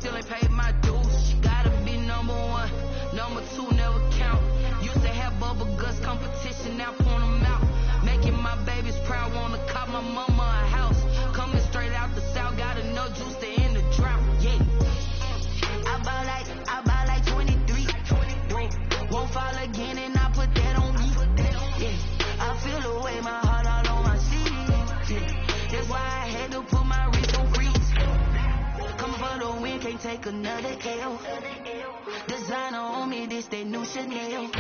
still ain't paid my dues. She gotta be number one, number two never count. Used to have bubble guts competition, now point them out. Making my babies proud, wanna cop my mama a house. Coming straight out the south, got enough juice to end the drought. Yeah, I buy like 23. Won't fall again, and I put that on me. Yeah, I feel the way, my heart all on my sleeve. Yeah, that's why I had to put my wrist on freeze. Coming for the win, can't take another L. Designer on me, this that new Chanel.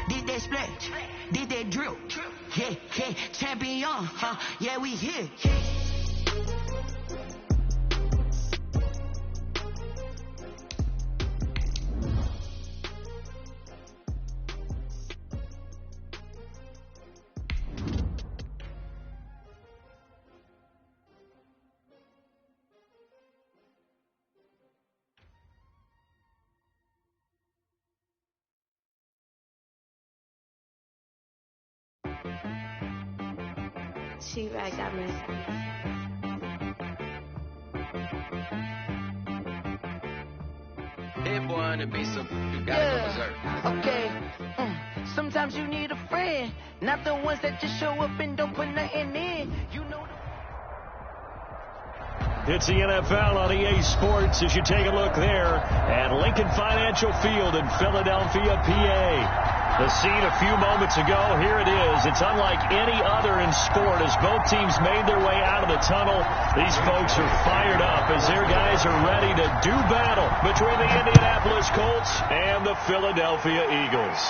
Did that splash, did that drill. Yeah, yeah, champion, huh? Yeah, we here. She-Rag got me. Hey boy on the beat, so you gotta go berserk. Okay. Sometimes you need a friend, not the ones that just show up and don't put nothing in. You know. It's the NFL on EA Sports as you take a look there at Lincoln Financial Field in Philadelphia, PA. The scene a few moments ago, here it is. It's unlike any other in sport as both teams made their way out of the tunnel. These folks are fired up as their guys are ready to do battle between the Indianapolis Colts and the Philadelphia Eagles.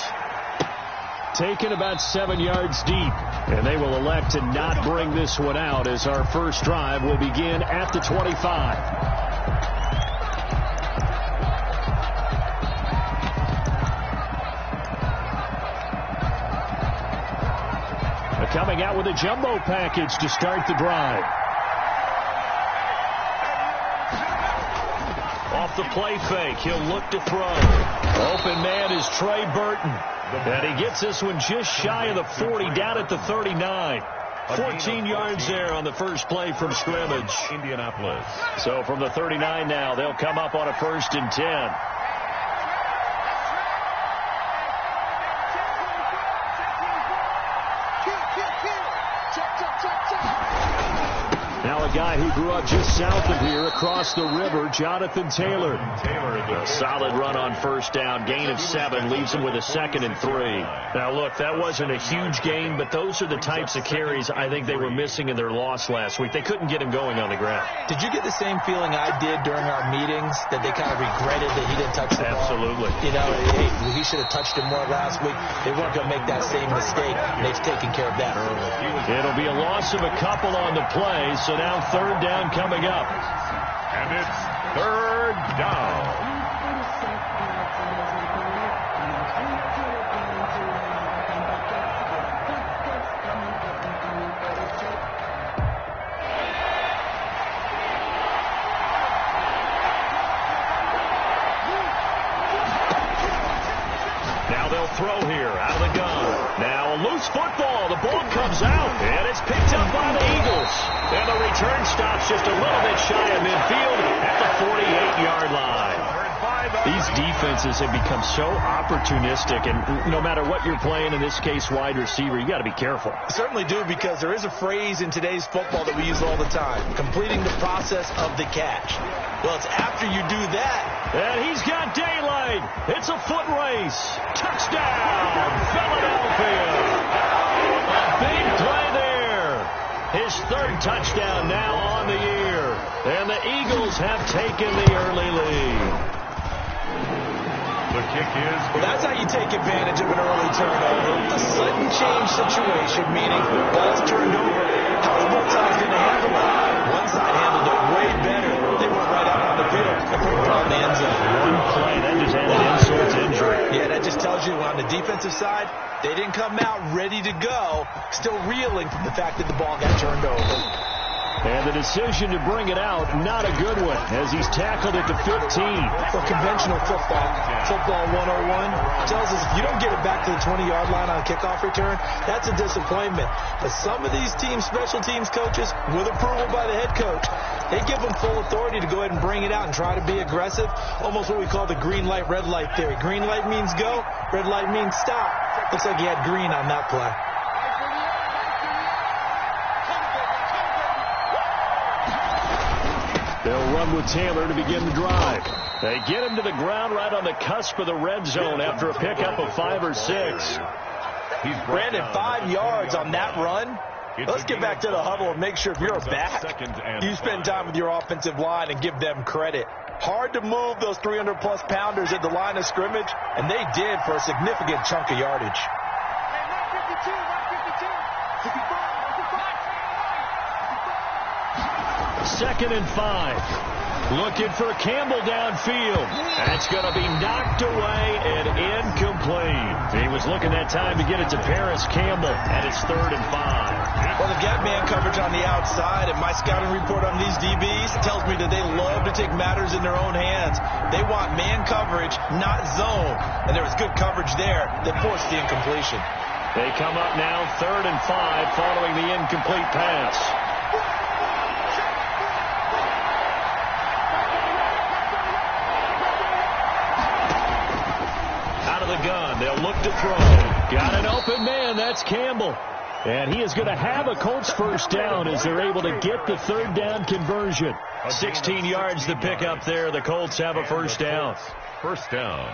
Taken about 7 yards deep, and they will elect to not bring this one out as our first drive will begin at the 25. Coming out with a jumbo package to start the drive. Off the play fake, he'll look to throw. Open man is Trey Burton. And he gets this one just shy of the 40, down at the 39. 14 yards there on the first play from scrimmage. Indianapolis. So from the 39 now, they'll come up on a 1st and 10. Now a guy who grew up just south of here across the river, Jonathan Taylor. A solid run on first down, gain of 7, leaves him with a 2nd and 3. Now look, that wasn't a huge gain, but those are the types of carries I think they were missing in their loss last week. They couldn't get him going on the ground. Did you get the same feeling I did during our meetings, that they kind of regretted that he didn't touch the ball? Absolutely. You know, hey, he should have touched it more last week. They weren't going to make that same mistake. They've taken care of that early. It'll be a loss of a couple on the play, so now 3rd down coming up. And it's 3rd down. Now they'll throw here out of the gun. Now a loose football. The ball comes out, and it's picked up by the Eagles. And the return stops just a little bit shy of midfield at the 48-yard line. These defenses have become so opportunistic, and no matter what you're playing, in this case wide receiver, you got to be careful. Certainly do, because there is a phrase in today's football that we use all the time: completing the process of the catch. Well, it's after you do that. And he's got daylight. It's a foot race. Touchdown, Philadelphia. A big play there. His 3rd touchdown now on the year. And the Eagles have taken the early lead. The kick is good. That's how you take advantage of an early turnover. A sudden change situation, meaning ball's turned over. How are both sides going to handle it? One side handled it way better. They went right out on the field and put it on the end zone. One play, that just added insult to injury. Yeah, that just tells you on the defensive side, they didn't come out ready to go, still reeling from the fact that the ball got turned over. And the decision to bring it out, not a good one, as he's tackled at the 15. For conventional football 101 tells us if you don't get it back to the 20-yard line on a kickoff return, that's a disappointment. But some of these special teams coaches, with approval by the head coach, they give them full authority to go ahead and bring it out and try to be aggressive, almost what we call the green light, red light theory. Green light means go, red light means stop. Looks like he had green on that play. They'll run with Taylor to begin the drive. They get him to the ground right on the cusp of the red zone after a pickup of 5 or 6. Brandon, 5 yards on that run. Let's get back to the huddle and make sure if you're a back, you spend time with your offensive line and give them credit. Hard to move those 300-plus pounders at the line of scrimmage, and they did for a significant chunk of yardage. Second and 5. Looking for Campbell downfield. That's going to be knocked away and incomplete. He was looking that time to get it to Paris Campbell, and it's 3rd and 5. Well, they've got man coverage on the outside, and my scouting report on these DBs tells me that they love to take matters in their own hands. They want man coverage, not zone. And there was good coverage there that forced the incompletion. They come up now 3rd and 5 following the incomplete pass. The gun. They'll look to throw. Got an open man. That's Campbell. And he is going to have a Colts first down as they're able to get the 3rd down conversion. 16 yards to pick up there. The Colts have a first down. First down.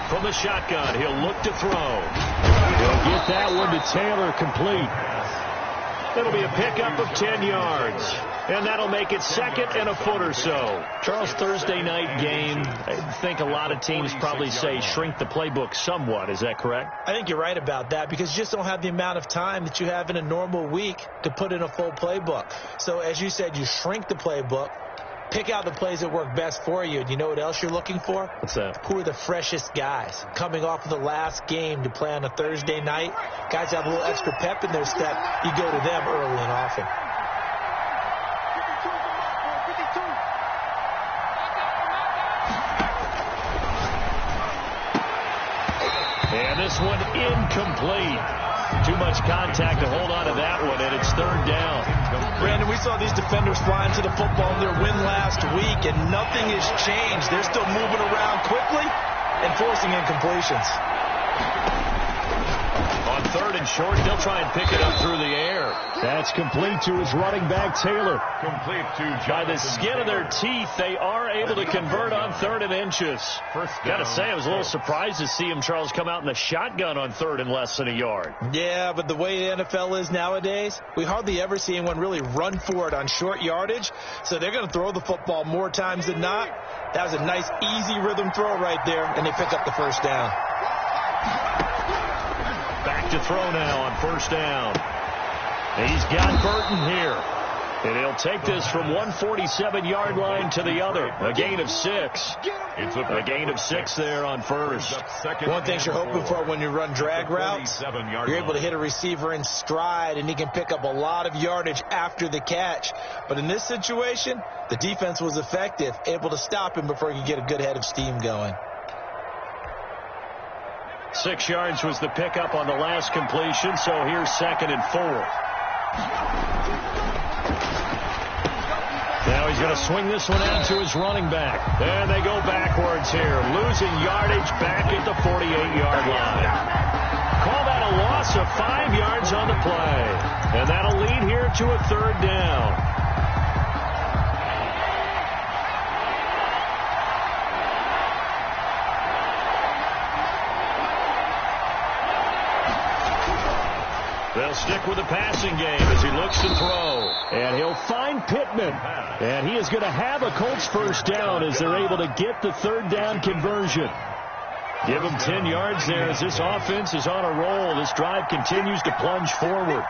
From the shotgun, he'll look to throw. He'll get that one to Taylor complete. It'll be a pickup of 10 yards. And that'll make it 2nd and a foot or so. Charles, Thursday night game, I think a lot of teams probably say shrink the playbook somewhat. Is that correct? I think you're right about that because you just don't have the amount of time that you have in a normal week to put in a full playbook. So as you said, you shrink the playbook. Pick out the plays that work best for you. And you know what else you're looking for? What's that? Who are the freshest guys? Coming off of the last game to play on a Thursday night, guys have a little extra pep in their step. You go to them early and often. And this one incomplete. Too much contact to hold on to that one, and it's 3rd down. Brandon, we saw these defenders flying to the football in their win last week, and nothing has changed. They're still moving around quickly and forcing incompletions. On 3rd and short, they'll try and pick it up through the air. That's complete to his running back, Taylor. Complete to By the skin of their teeth, they are able to convert on 3rd and inches. Got to say, I was a little surprised to see him, Charles, come out in the shotgun on 3rd and less than a yard. Yeah, but the way the NFL is nowadays, we hardly ever see anyone really run for it on short yardage. So they're going to throw the football more times than not. That was a nice, easy rhythm throw right there, and they pick up the first down. Back to throw now on 1st down. He's got Burton here. And he'll take this from 147-yard line to the other. A gain of 6. A gain of 6 there on 1st. One thing you're hoping for when you run drag routes, you're able to hit a receiver in stride, and he can pick up a lot of yardage after the catch. But in this situation, the defense was effective, able to stop him before he could get a good head of steam going. 6 yards was the pickup on the last completion, so here's 2nd and 4. Now he's going to swing this one out to his running back. And they go backwards here, losing yardage back at the 48-yard line. Call that a loss of 5 yards on the play. And that'll lead here to a 3rd down. They'll stick with the passing game as he looks to throw. And he'll find Pittman. And he is going to have a Colts first down as they're able to get the 3rd down conversion. Give him 10 yards there as this offense is on a roll. This drive continues to plunge forward.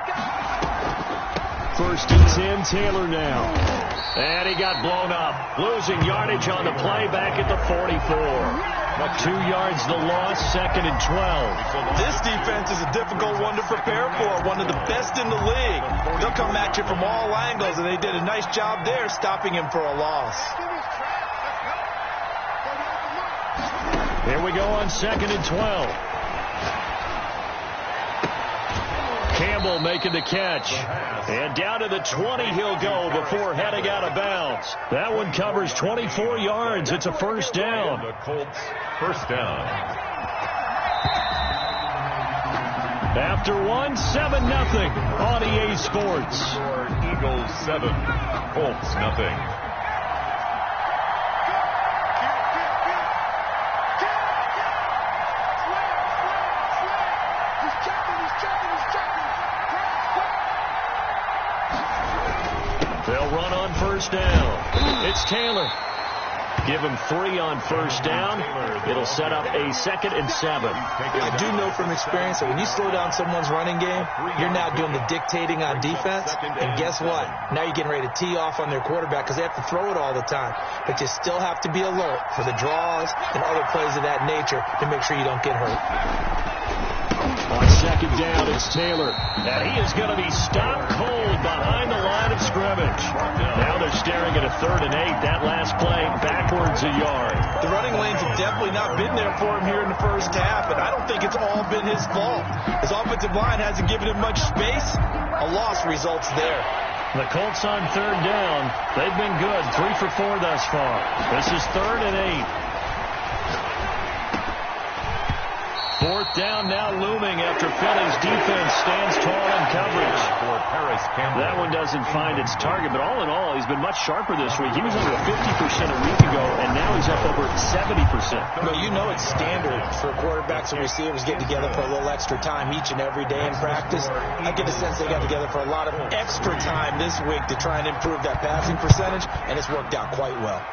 first and 10. Taylor now. And he got blown up. Losing yardage on the play back at the 44. 2 yards the loss, 2nd and 12. This defense is a difficult one to prepare for, one of the best in the league. They'll come at you from all angles, and they did a nice job there stopping him for a loss. Here we go on 2nd and 12. Campbell making the catch. And down to the 20 he'll go before heading out of bounds. That one covers 24 yards. It's a first down. The Colts, first down. After 1, 7-0 on EA Sports. Eagles 7, Colts nothing. They'll run on first down. It's Taylor. Give him 3 on first down. It'll set up a 2nd and 7. I do know from experience that when you slow down someone's running game, you're now doing the dictating on defense. And guess what? Now you're getting ready to tee off on their quarterback because they have to throw it all the time. But you still have to be alert for the draws and other plays of that nature to make sure you don't get hurt. On 2nd down, it's Taylor. And he is going to be stopped cold behind the line of scrimmage. Now they're staring at a 3rd and 8. That last play backwards a yard. The running lanes have definitely not been there for him here in the first half, and I don't think it's all been his fault. His offensive line hasn't given him much space. A loss results there. The Colts on 3rd down. They've been good. 3 for 4 thus far. This is 3rd and 8. 4th down now looming after Philly's defense stands tall in coverage. That one doesn't find its target, but all in all, he's been much sharper this week. He was under 50% a week ago, and now he's up over 70%. Well, you know it's standard for quarterbacks and receivers getting together for a little extra time each and every day in practice. I get the sense they got together for a lot of extra time this week to try and improve that passing percentage, and it's worked out quite well.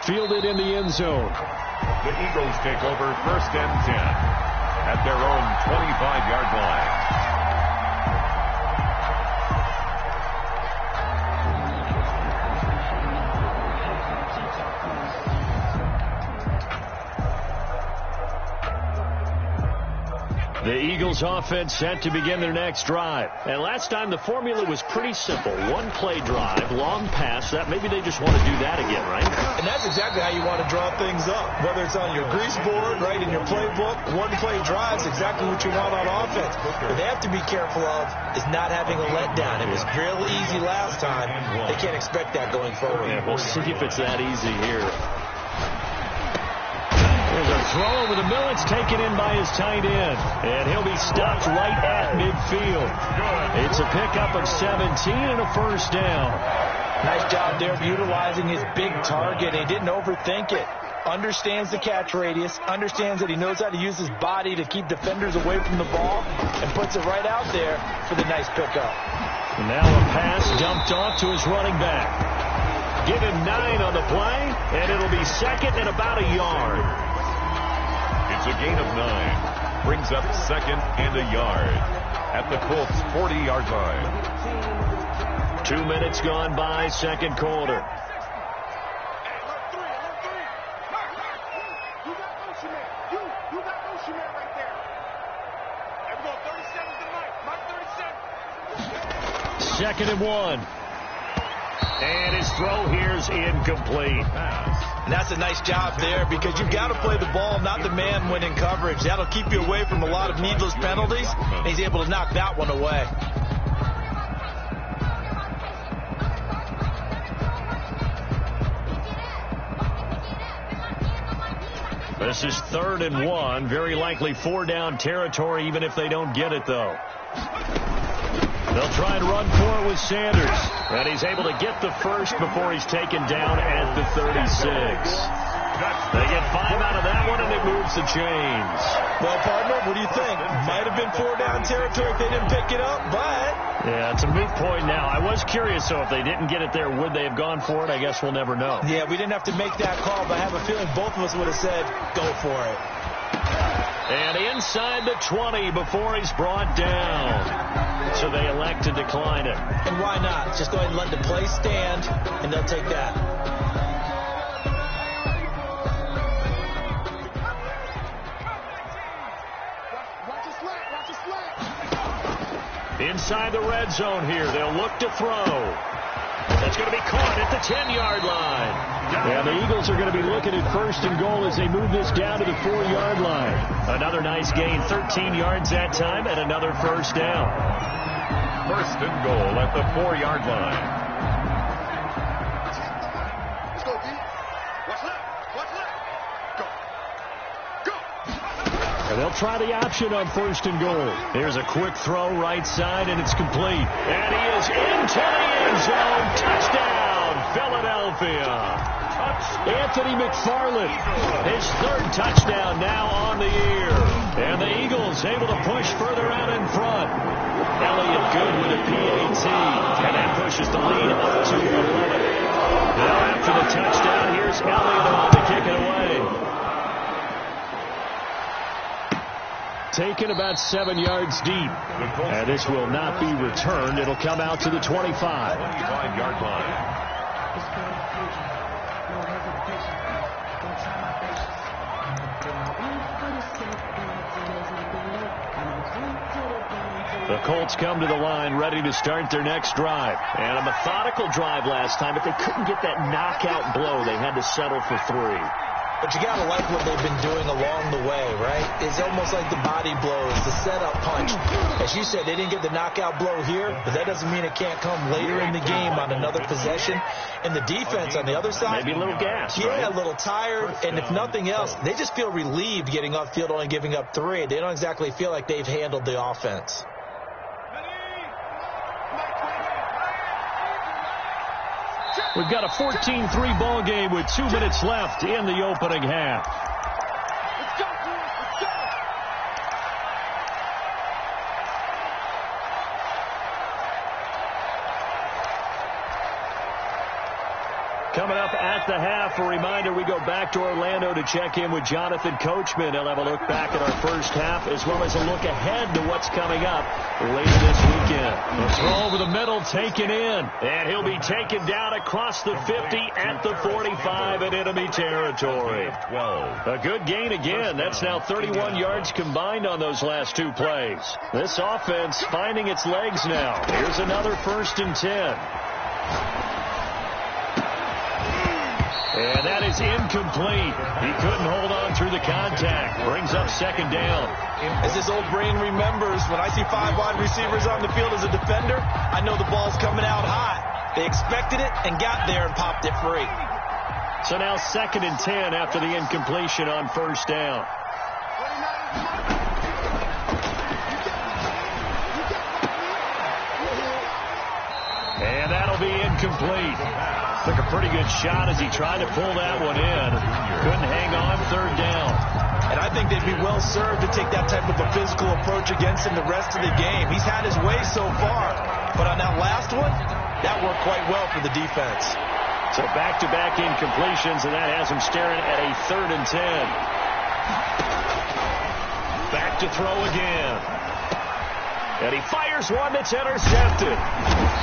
Fielded in the end zone. The Eagles take over 1st and 10 at their own 25-yard line. The Eagles offense set to begin their next drive. And last time the formula was pretty simple. 1-play drive, long pass. That maybe they just want to do that again, right? And that's exactly how you want to draw things up. Whether it's on your grease board, right, in your playbook, 1-play drive is exactly what you want on offense. What they have to be careful of is not having a letdown. It was real easy last time. They can't expect that going forward. Yeah, we'll see if it's that easy here. There's a throw over the middle. It's taken in by his tight end. And he'll be stopped right at midfield. It's a pickup of 17 and a first down. Nice job there of utilizing his big target. He didn't overthink it. Understands the catch radius. Understands that he knows how to use his body to keep defenders away from the ball. And puts it right out there for the nice pickup. And now a pass dumped off to his running back. Give him 9 on the play. And it'll be 2nd and about a yard. It's a gain of 9. Brings up 2nd and a yard at the Colts 40-yard line. 2 minutes gone by, 2nd quarter. Second and 1. And his throw here's incomplete. And that's a nice job there because you've got to play the ball, not the man when in coverage. That'll keep you away from a lot of needless penalties. And he's able to knock that one away. This is 3rd and 1. Very likely 4-down territory, even if they don't get it, though. They'll try and run for it with Sanders. And he's able to get the first before he's taken down at the 36. They get 5 out of that one, and it moves the chains. Well, partner, what do you think? Might have been 4-down territory if they didn't pick it up, but... Yeah, it's a moot point now. I was curious, so if they didn't get it there, would they have gone for it? I guess we'll never know. Yeah, we didn't have to make that call, but I have a feeling both of us would have said, go for it. And inside the 20 before he's brought down. So they elect to decline it. And why not? Just go ahead and let the play stand, and they'll take that. Inside the red zone here. They'll look to throw. That's going to be caught at the 10-yard line. And the Eagles are going to be looking at first and goal as they move this down to the 4-yard line. Another nice gain, 13 yards that time, and another first down. First and goal at the 4-yard line. Let's go, D. Watch left. Watch left. Go. Go. And they'll try the option on first and goal. Here's a quick throw right side, and it's complete. And he is into the end zone. Touchdown, Philadelphia. Anthony McFarland, his third touchdown now on the year. And the Eagles able to push further out in front. Elliott good with a PAT. And that pushes the lead up to 11. Now after the touchdown, here's Elliott on to kick it away. Taken about 7 yards deep. And this will not be returned. It'll come out to the 25. 25-yard line. The Colts come to the line ready to start their next drive. And a methodical drive last time, but they couldn't get that knockout blow. They had to settle for 3. But you got to like what they've been doing along the way, right? It's almost like the body blows, the setup punch. As you said, they didn't get the knockout blow here, but that doesn't mean it can't come later in the game on another possession. And the defense on the other side, maybe a little gas, yeah, right? A little tired. And if nothing else, they just feel relieved getting upfield, only giving up 3. They don't exactly feel like they've handled the offense. We've got a 14-3 ball game with 2 minutes left in the opening half. Let's go, boys. Let's go. Coming up at the half, a reminder, we go back to Orlando to check in with Jonathan Coachman. He'll have a look back at our first half as well as a look ahead to what's coming up later this weekend. The throw over the middle taken in, and he'll be taken down across the 50 at the 45 in enemy territory. 12. A good gain again. That's now 31 yards combined on those last 2 plays. This offense finding its legs now. Here's another 1st and 10. And that is incomplete. He couldn't hold on through the contact. Brings up 2nd down. As his old brain remembers, when I see 5 wide receivers on the field as a defender, I know the ball's coming out hot. They expected it and got there and popped it free. So now 2nd and 10 after the incompletion on 1st down. And that'll be incomplete. Took a pretty good shot as he tried to pull that one in. Couldn't hang on 3rd down. And I think they'd be well served to take that type of a physical approach against him the rest of the game. He's had his way so far. But on that last one, that worked quite well for the defense. So back-to-back incompletions, and that has him staring at a 3rd and 10. Back to throw again. And he fires one that's intercepted.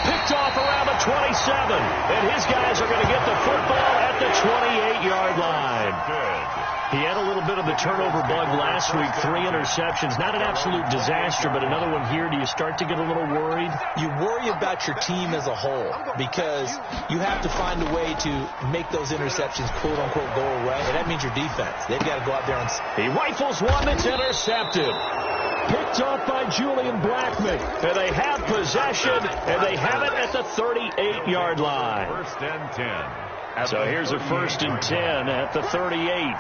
Picked off around the 27. And his guys are going to get the football at the 28-yard line. Good. He had a little bit of the turnover bug last week. 3 interceptions. Not an absolute disaster, but another one here. Do you start to get a little worried? You worry about your team as a whole because you have to find a way to make those interceptions, quote-unquote, go away. And that means your defense. They've got to go out there and... He rifles one that's intercepted. Picked off by Julian Blackman. And they have possession, and they have it at the 38-yard line. 1st and 10. So here's a 1st and 10 at the 38.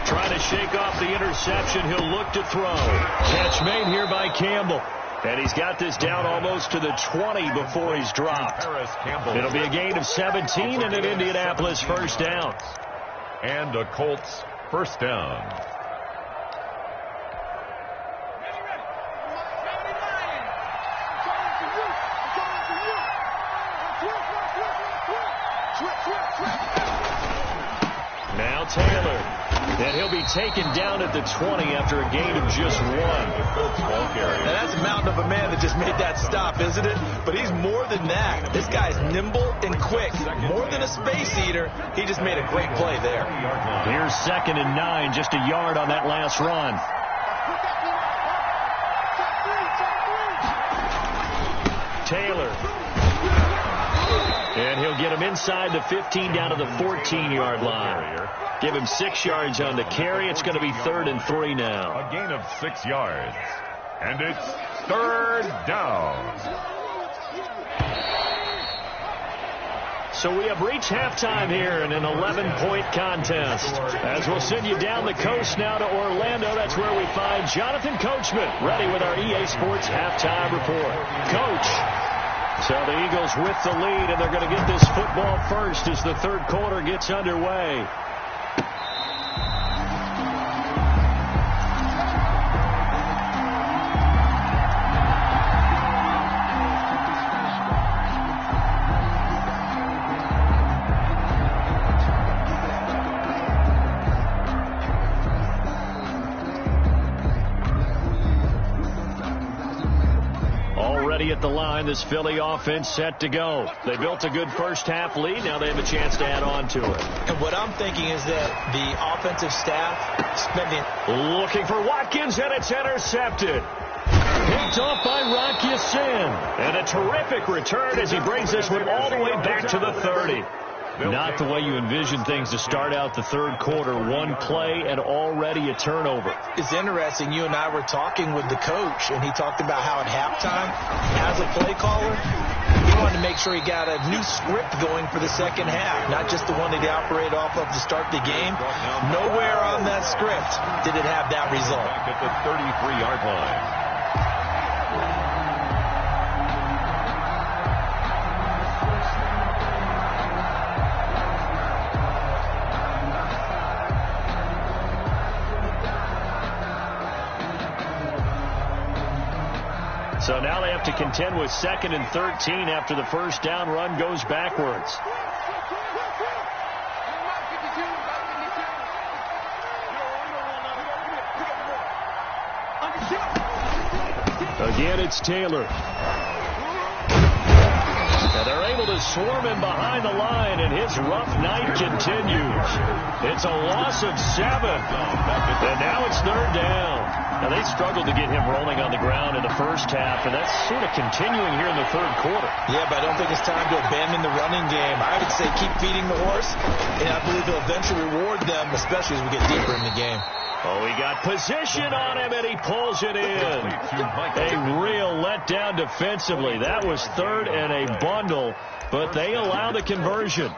Trying to shake off the interception. He'll look to throw. Catch made here by Campbell. And he's got this down almost to the 20 before he's dropped. It'll be a gain of 17 and an Indianapolis 1st down. And a Colts 1st down. And he'll be taken down at the 20 after a gain of just 1. Ball carry. Now that's a mountain of a man that just made that stop, isn't it? But he's more than that. This guy's nimble and quick. More than a space eater. He just made a great play there. Here's 2nd and 9, just a yard on that last run. Taylor. And he'll get him inside the 15 down to the 14-yard line. Give him 6 yards on the carry. It's going to be 3rd and 3 now. A gain of 6 yards. And it's 3rd down. So we have reached halftime here in an 11-point contest. As we'll send you down the coast now to Orlando, that's where we find Jonathan Coachman ready with our EA Sports halftime report. Coach. So the Eagles with the lead, and they're going to get this football first as the 3rd quarter gets underway. At the line, this Philly offense set to go. They built a good first-half lead. Now they have a chance to add on to it. And what I'm thinking is that the offensive staff spending... Looking for Watkins, and it's intercepted. Picked off by Rock Ya-Sin. And a terrific return as he brings this one all the way back to the 30. Not the way you envision things to start out the 3rd quarter. One play and already a turnover. It's interesting. You and I were talking with the coach, and he talked about how at halftime, as a play caller, he wanted to make sure he got a new script going for the second half, not just the one that he operated off of to start the game. Nowhere on that script did it have that result. Back at the 33-yard line. So now they have to contend with 2nd and 13 after the first down run goes backwards. Again, it's Taylor. And they're able to swarm him behind the line, and his rough night continues. It's a loss of 7. And now it's 3rd down. Now, they struggled to get him rolling on the ground in the first half, and that's sort of continuing here in the 3rd quarter. Yeah, but I don't think it's time to abandon the running game. I would say keep feeding the horse, and I believe he'll eventually reward them, especially as we get deeper in the game. Oh, he got position on him, and he pulls it in. A real letdown defensively. That was 3rd and a bundle, but they allow the conversion.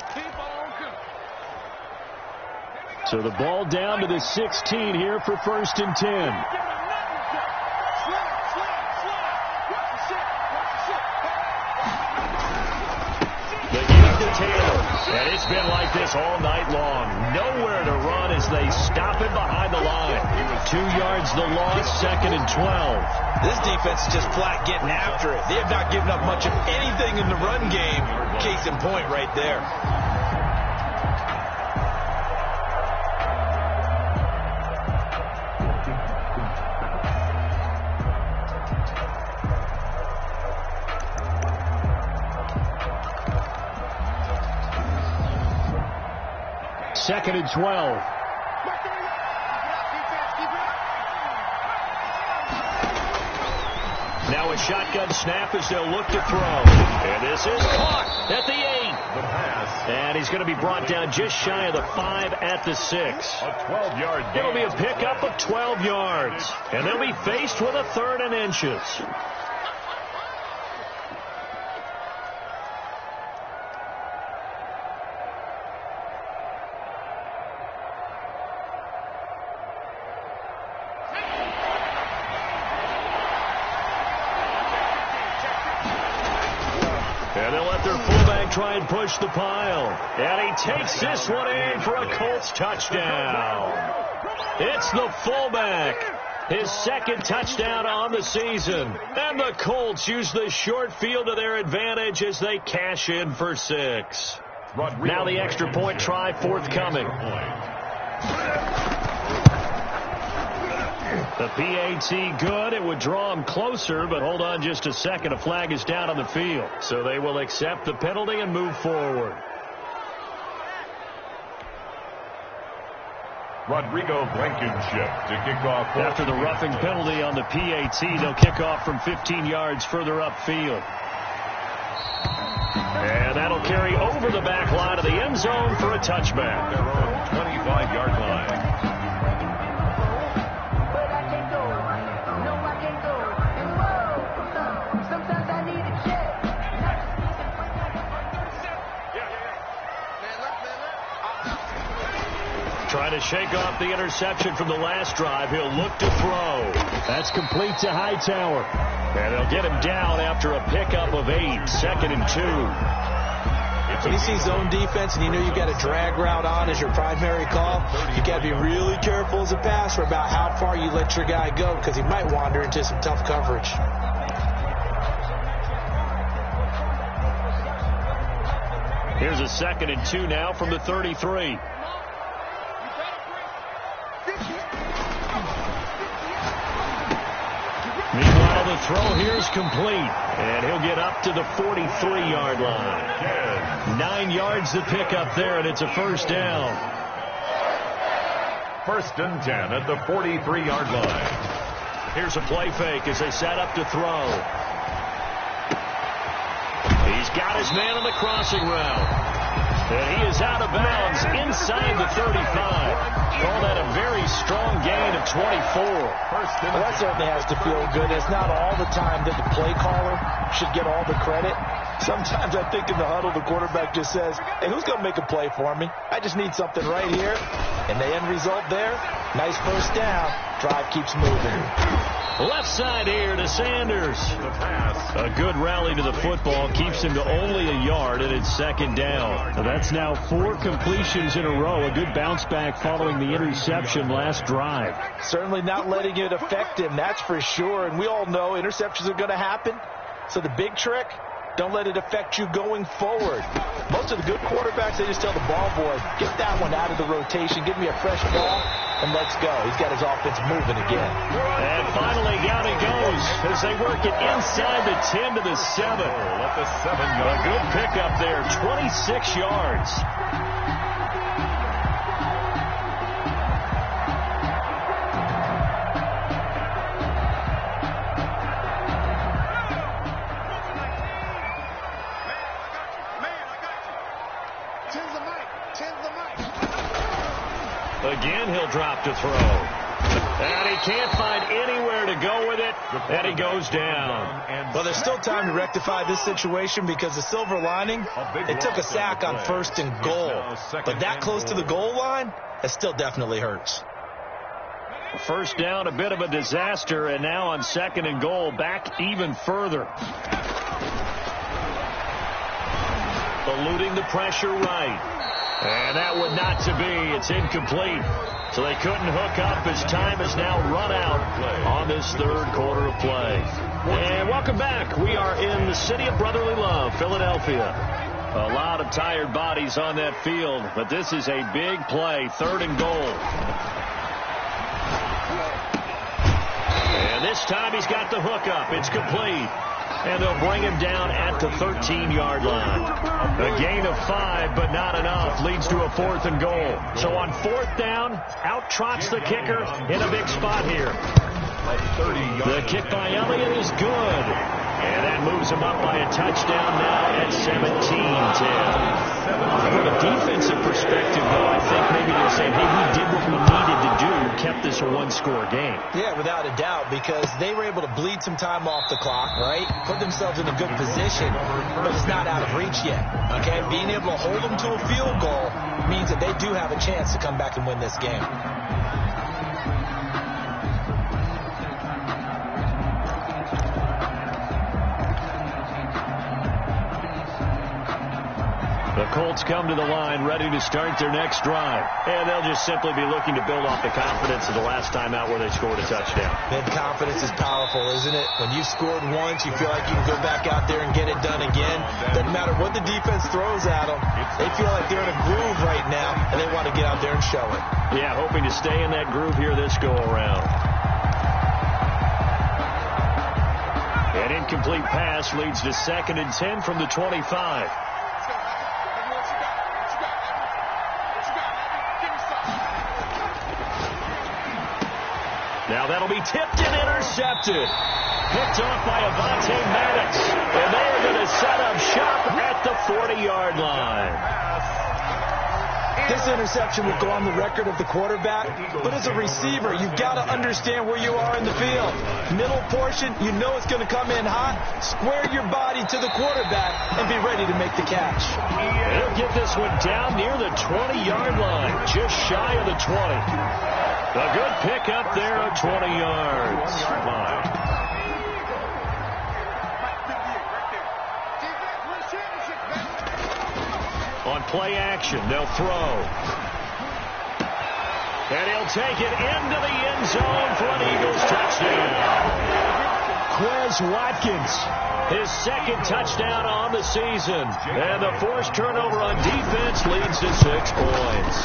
So the ball down to the 16 here for 1st and 10. And it's been like this all night long. Nowhere to run as they stop him behind the line. 2 yards the loss, 2nd and 12. This defense is just flat getting after it. They have not given up much of anything in the run game. Case in point right there. Second and 12. Now a shotgun snap as they'll look to throw. And this is caught at the 8. The pass. And he's going to be brought down just shy of the 5 at the 6. A 12-yard gain. It'll be a pickup of 12 yards. And they'll be faced with a 3rd and inches. And they'll let their fullback try and push the pile. And he takes this one in for a Colts touchdown. It's the fullback. His 2nd touchdown on the season. And the Colts use the short field to their advantage as they cash in for 6. Now the extra point try forthcoming. The PAT good. It would draw him closer, but hold on just a second. A flag is down on the field. So they will accept the penalty and move forward. Rodrigo Blankenship to kick off. After the roughing penalty on the PAT, they'll kick off from 15 yards further upfield. And that'll carry over the back line of the end zone for a touchback. Their own 25-yard line. Trying to shake off the interception from the last drive. He'll look to throw. That's complete to Hightower. And they'll get him down after a pickup of 8. 2nd and 2. When you see zone defense and you know you've got a drag route on as your primary call, you got to be really careful as a passer about how far you let your guy go because he might wander into some tough coverage. Here's a 2nd and 2 now from the 33. Meanwhile, the throw here is complete, and he'll get up to the 43-yard line. 9 yards to pick up there, and it's a first down. 1st and 10 at the 43-yard line. Here's a play fake as they set up to throw. He's got his man on the crossing route. And he is out of bounds inside the 35. Call that a very strong gain of 24. Well, that certainly has to feel good. It's not all the time that the play caller should get all the credit. Sometimes I think in the huddle, the quarterback just says, hey, who's going to make a play for me? I just need something right here. And the end result there, nice first down. Drive keeps moving. Left side here to Sanders. The pass. A good rally to the football keeps him to only a yard, and it's 2nd down. That's now 4 completions in a row. A good bounce back following the interception last drive. Certainly not letting it affect him, that's for sure. And we all know interceptions are going to happen. So the big trick, don't let it affect you going forward. Most of the good quarterbacks, they just tell the ball boy, get that one out of the rotation, give me a fresh ball, and let's go. He's got his offense moving again. And finally, down he goes as they work it inside the 10 to the 7. At the 7-yard A good pickup there, 26 yards. Again, he'll drop to throw. And he can't find anywhere to go with it, and he goes down. Well, there's still time to rectify this situation because the silver lining, it took a sack on 1st and goal. But that close to the goal line, it still definitely hurts. First down, a bit of a disaster, and now on 2nd and goal, back even further. Eluding the pressure right. And that would not to be. It's incomplete. So they couldn't hook up as time has now run out on this 3rd quarter of play. And welcome back. We are in the city of brotherly love, Philadelphia. A lot of tired bodies on that field, but this is a big play, 3rd and goal. And this time he's got the hookup. It's complete. And they'll bring him down at the 13-yard line. A gain of 5, but not enough, leads to a 4th and goal. So on 4th down, out trots the kicker in a big spot here. The kick by Elliott is good. And that moves him up by a touchdown now at 17-10. From a defensive perspective, though, I think maybe they're saying, hey, we did what we needed to do, kept this a 1-score game. Yeah, without a doubt, because they were able to bleed some time off the clock, right? Put themselves in a good position, but it's not out of reach yet, okay? Being able to hold them to a field goal means that they do have a chance to come back and win this game. The Colts come to the line ready to start their next drive. And they'll just simply be looking to build off the confidence of the last time out where they scored a touchdown. Then confidence is powerful, isn't it? When you've scored once, you feel like you can go back out there and get it done again. Doesn't matter what the defense throws at them. They feel like they're in a groove right now, and they want to get out there and show it. Yeah, hoping to stay in that groove here this go around. An incomplete pass leads to 2nd and 10 from the 25. Now that'll be tipped and intercepted. Picked off by Avonte Maddox. And they are going to set up shop at the 40-yard line. This interception will go on the record of the quarterback, but as a receiver, you've got to understand where you are in the field. Middle portion, you know it's going to come in hot. Square your body to the quarterback and be ready to make the catch. He'll get this one down near the 20-yard line, just shy of the 20. A good pick up there of 20 yards. On play action, they'll throw. And he'll take it into the end zone for an Eagles touchdown. Quez Watkins, his 2nd touchdown on the season. And the forced turnover on defense leads to 6 points.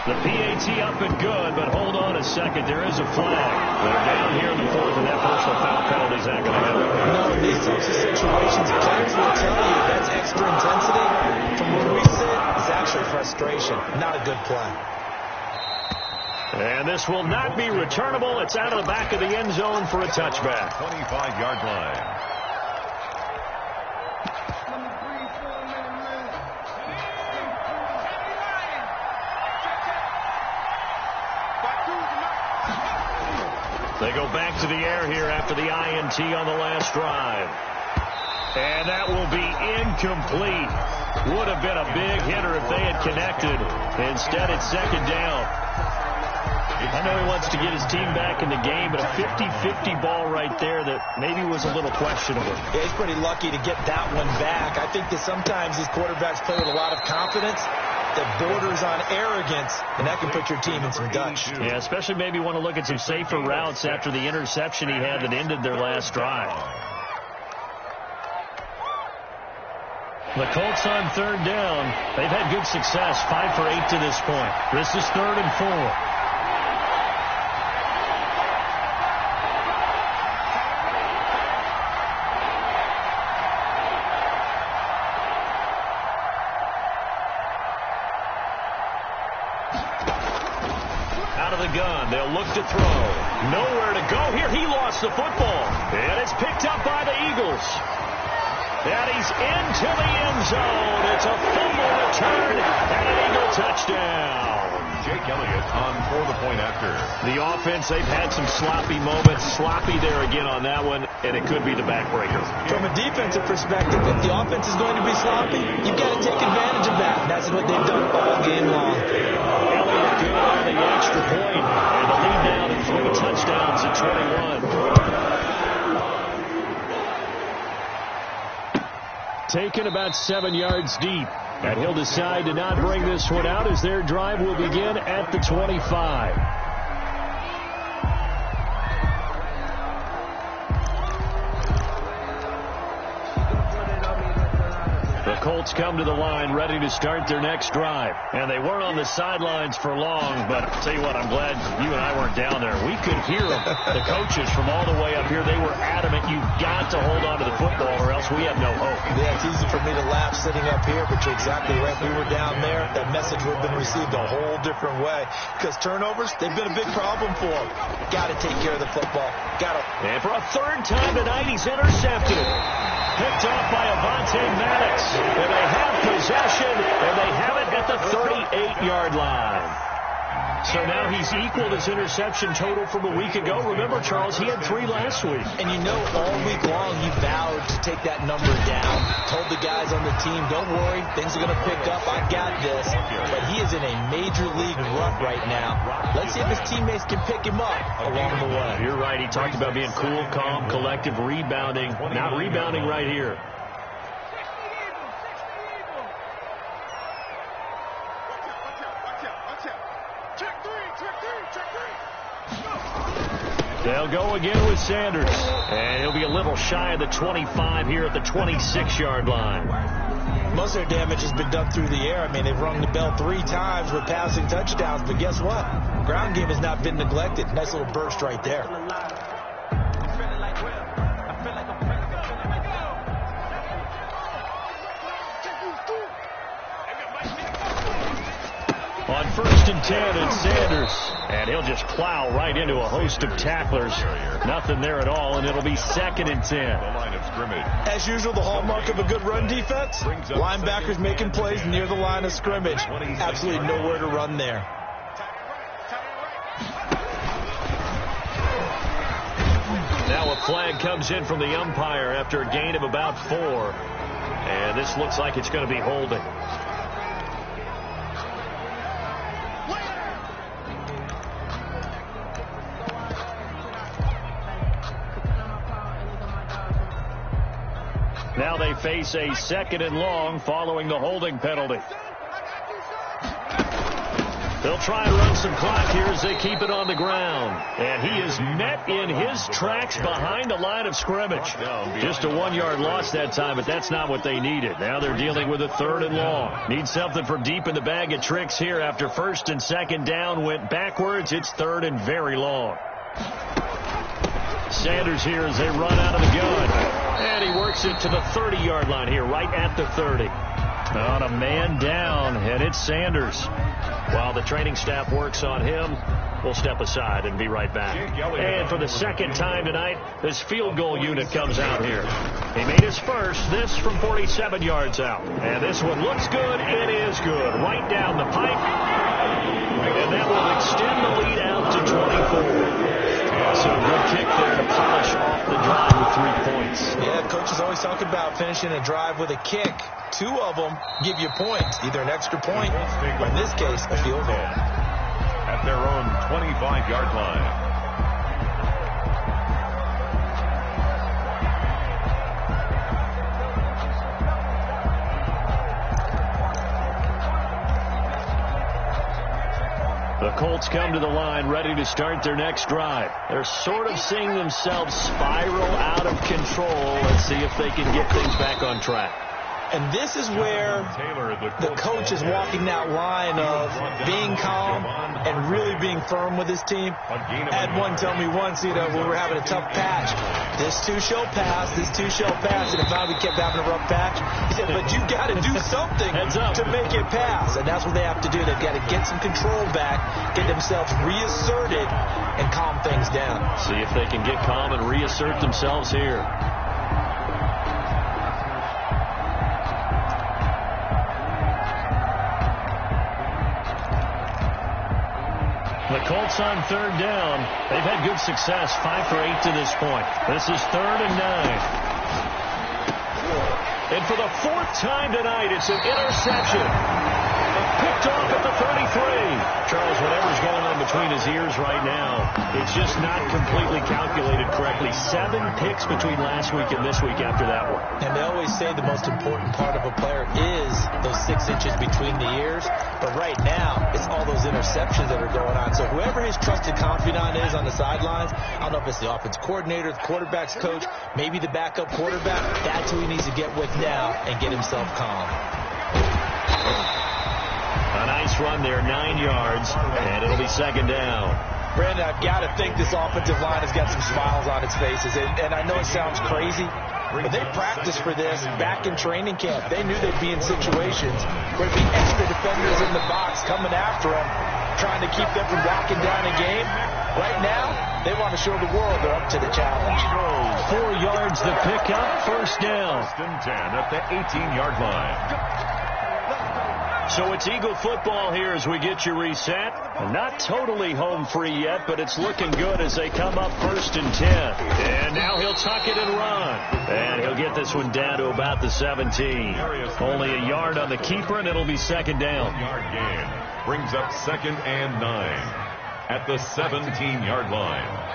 The PAT up and good, but hold on a second. There is a flag. They're down here in the 4th, and that personal foul penalty is not going to happen. No, in these types of situations, players will tell you that's extra intensity. From where we sit, it's actually frustration, not a good play. And this will not be returnable. It's out of the back of the end zone for a touchback. 25-yard line. They go back to the air here after the INT on the last drive. And that will be incomplete. Would have been a big hitter if they had connected. Instead, it's 2nd down. I know he wants to get his team back in the game, but a 50-50 ball right there that maybe was a little questionable. Yeah, he's pretty lucky to get that one back. I think that sometimes these quarterbacks play with a lot of confidence that borders on arrogance, and that can put your team in some Dutch. Yeah, especially maybe want to look at some safer routes after the interception he had that ended their last drive. The Colts on 3rd down. They've had good success, 5 for 8 to this point. This is 3rd and 4. Gun. They'll look to throw. Nowhere to go here. He lost the football. And it's picked up by the Eagles. And he's into the end zone. It's a fumble return and an Eagle touchdown. Jake Elliott on for the point after. The offense, they've had some sloppy moments. Sloppy there again on that one, and it could be the backbreaker. From a defensive perspective, if the offense is going to be sloppy, you've got to take advantage of that. And that's what they've done all game long. Elliott good on the extra point, and the lead down to 3 touchdowns at 21. Taken about 7 yards deep. And he'll decide to not bring this one out as their drive will begin at the 25. The Colts come to the line ready to start their next drive. And they weren't on the sidelines for long, but I'll tell you what, I'm glad you and I weren't down there. We could hear them. The coaches from all the way up here, they were adamant, you've got to hold on to the football or else we have no hope. Yeah, it's easy for me to laugh sitting up here, but you're exactly right. We were down there. That message would have been received a whole different way because turnovers, they've been a big problem for them. Got to take care of the football. Got to. And for a 3rd time tonight, he's intercepted. Picked off by Avonte Maddox. And they have possession, and they have it at the 38-yard line. So now he's equaled his interception total from a week ago. Remember, Charles, he had 3 last week. And you know, all week long he vowed to take that number down. Told the guys on the team, don't worry, things are going to pick up. I got this. But he is in a major league rut right now. Let's see if his teammates can pick him up along the way. You're right. He talked about being cool, calm, collective, rebounding. Not rebounding right here. They'll go again with Sanders. And he'll be a little shy of the 25 here at the 26-yard line. Most of their damage has been done through the air. I mean, they've rung the bell 3 times with passing touchdowns. But guess what? Ground game has not been neglected. Nice little burst right there. and 10, it's Sanders. And he'll just plow right into a host of tacklers. Nothing there at all, and it'll be 2nd and 10. As usual, the hallmark of a good run defense, linebackers making plays near the line of scrimmage. Absolutely nowhere to run there. Now a flag comes in from the umpire after a gain of about 4. And this looks like it's going to be holding. Now they face a 2nd and long following the holding penalty. They'll try and run some clock here as they keep it on the ground. And he is met in his tracks behind the line of scrimmage. Just a 1-yard loss that time, but that's not what they needed. Now they're dealing with a 3rd and long. Need something from deep in the bag of tricks here after 1st and 2nd down went backwards. It's 3rd and very long. Sanders here as they run out of the gun. And he works it to the 30-yard line here, right at the 30. On a man down, and it's Sanders. While the training staff works on him, we'll step aside and be right back. And for the 2nd time tonight, this field goal unit comes out here. He made his first, this from 47 yards out. And this one looks good. It is good. Right down the pipe. And that will extend the lead out to 24. So a good kick there to polish off the drive with 3 points. Yeah, coaches always talk about finishing a drive with a kick. 2 of them give you points, either an extra point or, in this case, a field goal. At their own 25-yard line. The Colts come to the line ready to start their next drive. They're sort of seeing themselves spiral out of control. Let's see if they can get things back on track. And this is where the coach is walking that line of being calm and really being firm with his team. I had one tell me once, when we were having a tough patch, this too shall pass, this too shall pass. And if not, we kept having a rough patch. He said, but you got to do something to make it pass. And that's what they have to do. They've got to get some control back, get themselves reasserted, and calm things down. See if they can get calm and reassert themselves here. The Colts on 3rd down. They've had good success, 5 for 8 to this point. This is 3rd and 9. And for the 4th time tonight, it's an interception. Picked off at the 33. Charles, whatever's going on between his ears right now, it's just not completely calculated correctly. 7 picks between last week and this week after that one. And they always say the most important part of a player is those 6 inches between the ears. But right now, it's all those interceptions that are going on. So whoever his trusted confidant is on the sidelines, I don't know if it's the offense coordinator, the quarterback's coach, maybe the backup quarterback, that's who he needs to get with now and get himself calm. A nice run there, 9 yards, and it'll be 2nd down. Brandon, I've got to think this offensive line has got some smiles on its faces. And I know it sounds crazy, but they practiced for this back in training camp. They knew they'd be in situations where there'd be extra defenders in the box coming after them, trying to keep them from locking down a game. Right now, they want to show the world they're up to the challenge. 4 yards to pick up, 1st down. 1st and 10 at the 18-yard line. So it's Eagle football here as we get you reset. Not totally home free yet, but it's looking good as they come up 1st and 10. And now he'll tuck it and run. And he'll get this one down to about the 17. Only a yard on the keeper, and it'll be 2nd down. Yard gain brings up 2nd and 9 at the 17-yard line.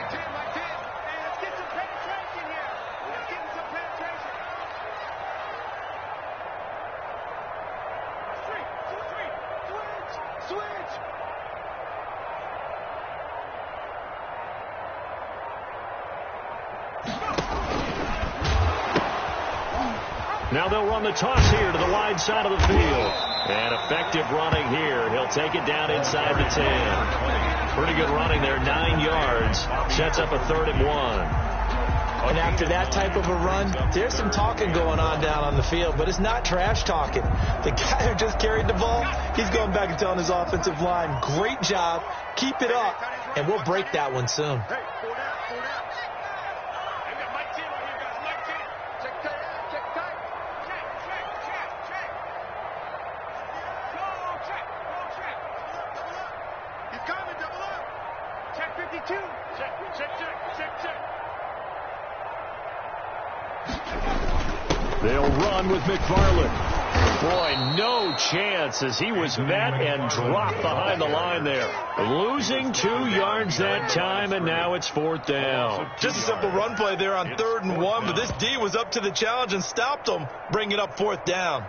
Now they'll run the toss here to the wide side of the field. And effective running here. He'll take it down inside the 10. Pretty good running there, 9 yards. Sets up a 3rd and 1. And after that type of a run, there's some talking going on down on the field, but it's not trash talking. The guy who just carried the ball, he's going back and telling his offensive line, great job, keep it up, and we'll break that one soon. Hey, pull down, pull down. I got Mike T right here, guys. Mike T. Check tight, check tight. Check. Go, check. He's coming, double up. Check 52. Check. They'll run with McFarland. Boy, no chance as he was met and dropped behind the line there. Losing 2 yards that time, and now it's 4th down. Just a simple run play there on 3rd and 1, but this D was up to the challenge and stopped him, bringing up 4th down.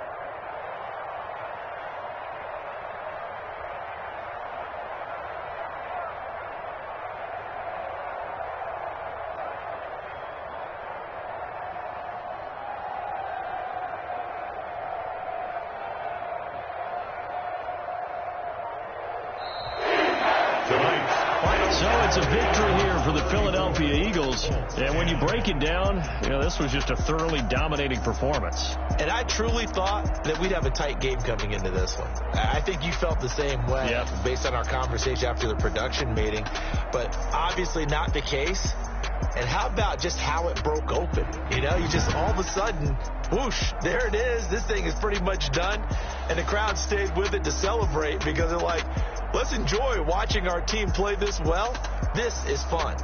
So it's a victory here for the Philadelphia Eagles. And when you break it down, this was just a thoroughly dominating performance. And I truly thought that we'd have a tight game coming into this one. I think you felt the same way based on our conversation after the production meeting. But obviously not the case. And how about just how it broke open? You just all of a sudden, whoosh, there it is. This thing is pretty much done. And the crowd stayed with it to celebrate because they're like, let's enjoy watching our team play this well. This is fun.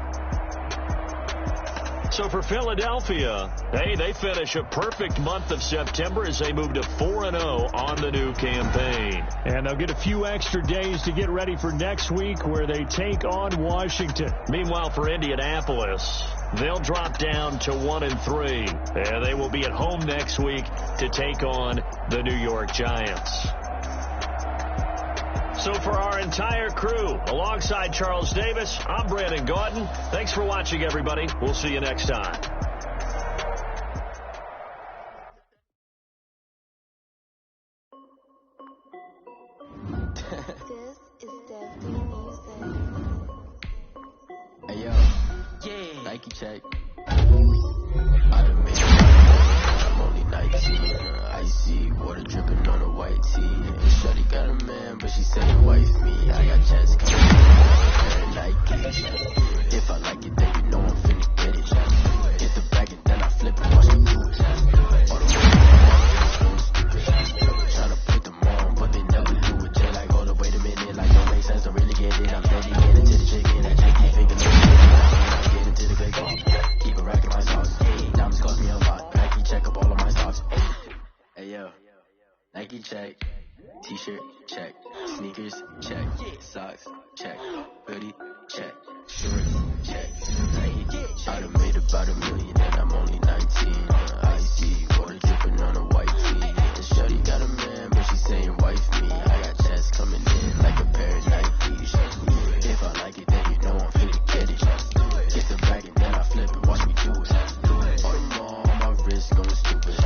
So for Philadelphia, they finish a perfect month of September as they move to 4-0 on the new campaign. And they'll get a few extra days to get ready for next week where they take on Washington. Meanwhile, for Indianapolis, they'll drop down to 1-3. And they will be at home next week to take on the New York Giants. So for our entire crew, alongside Charles Davis, I'm Brandon Gordon. Thanks for watching, everybody. We'll see you next time. This is Definitely Music. Hey yo, Nike check. I done made it. I'm only 19. Icy water dripping on a white tee. And shorty got a man, but she saying wife me. I got chance coming in. Nike. If I like it, then you know I'm finna get it. Hit the bag and then I flip it. Watch me do it. All the way tryna put them on, but they never do it. Just like, hold up, wait a minute. Like, don't make sense, don't really get it. I'm steady getting to the chicken. That chick keep thinking I get into the big one. Keep a rack in my socks. Diamonds cost me a lot. Nike check up all of my stocks. Hey yo, Nike check, t-shirt check, sneakers check, socks check, hoodie check, shorts check, Nike. I done made about $1 million and I'm only 19. Icy water dripping on a white tee. And shorty got a man, but she saying wife me. I got chance coming in like a pair of Nikes. If I like it, then you know I'm finna get it. Get the bag and then I flip it, watch me do it. All them all on my wrist going stupid.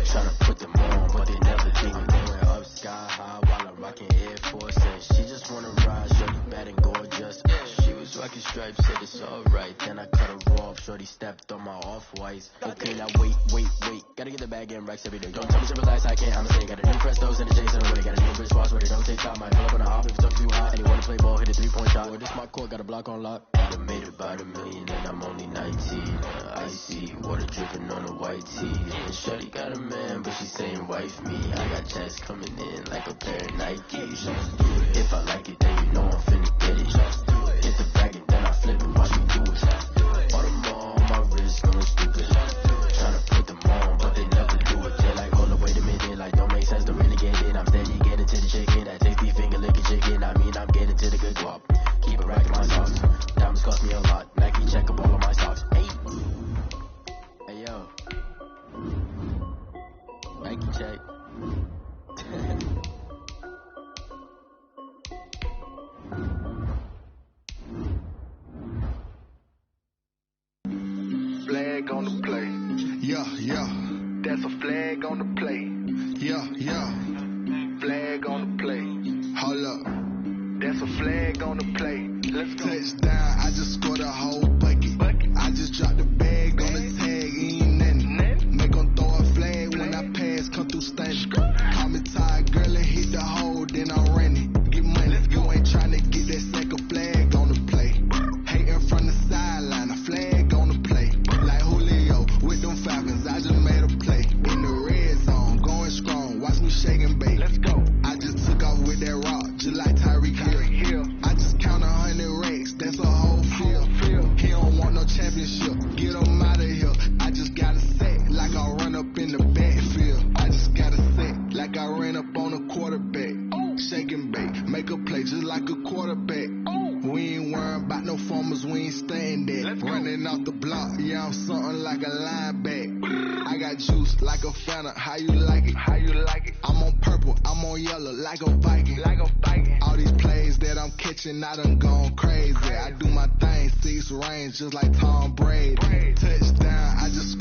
Tryna put them on, but they never do it. Going up sky high while I'm rocking Air Force. And she just wanna ride, shorty bad and gorgeous. She was rocking stripes, said it's alright. Then I cut her off, shorty stepped on my off-whites. Okay, now wait. Gotta get the bag and racks every day. Don't tell me to relax, I can't, I'm saying. Got a new Prestos and a Jason away. Got a new wristwatch where they don't take time. Might pull up on a hop if it's up too hot. And they wanna play ball, hit a 3-point shot. Well, this my court, got a block on lock. I done made about $1 million and I'm only 19. Icy water dripping on a white tee. And shorty got a man, but she saying wife me. I got chance coming in like a pair of Nikes. If I like it, then you know I'm finna get it. Hit the bag and then I flip it, watch me do it. All them all on my wrist going stupid. Tryna put them on, but they never do it. They're like, hold up, wait a minute. Like, don't make sense, don't really get it. I'm steady getting to the chicken. That tasty finger licking chicken. I mean, I'm getting to the good guap. Keep it racking my socks. Diamonds cost me a lot. Nike check up all of my socks. Hey yo. Nike check. Flag on the play. Yeah. That's a flag on the play. Yeah. Flag on the play. Hold up. That's a flag on the play. Let's go. Touchdown, I just scored a whole bucket. I just dropped the bag on the made a play. In the red zone, going strong. Watch me shake and bake. Let's go. I just took off with that rock, just like Tyreek Hill. I just count 100 rakes, that's a whole field. He don't want no championship, get him out of here. I just got a set, like I run up in the backfield. I just got a set, like I ran up on a quarterback. Shake and bake, make a play just like a quarterback. We ain't worrying about no formers, we ain't staying there. Running off the block, yeah, I'm something like a linebacker. I got juice like a Fanta, how you like it? How you like it? I'm on purple, I'm on yellow, like a Viking. Like a Viking. All these plays that I'm catching, I done gone crazy. I do my thing, 6 range, just like Tom Brady. Touchdown, I just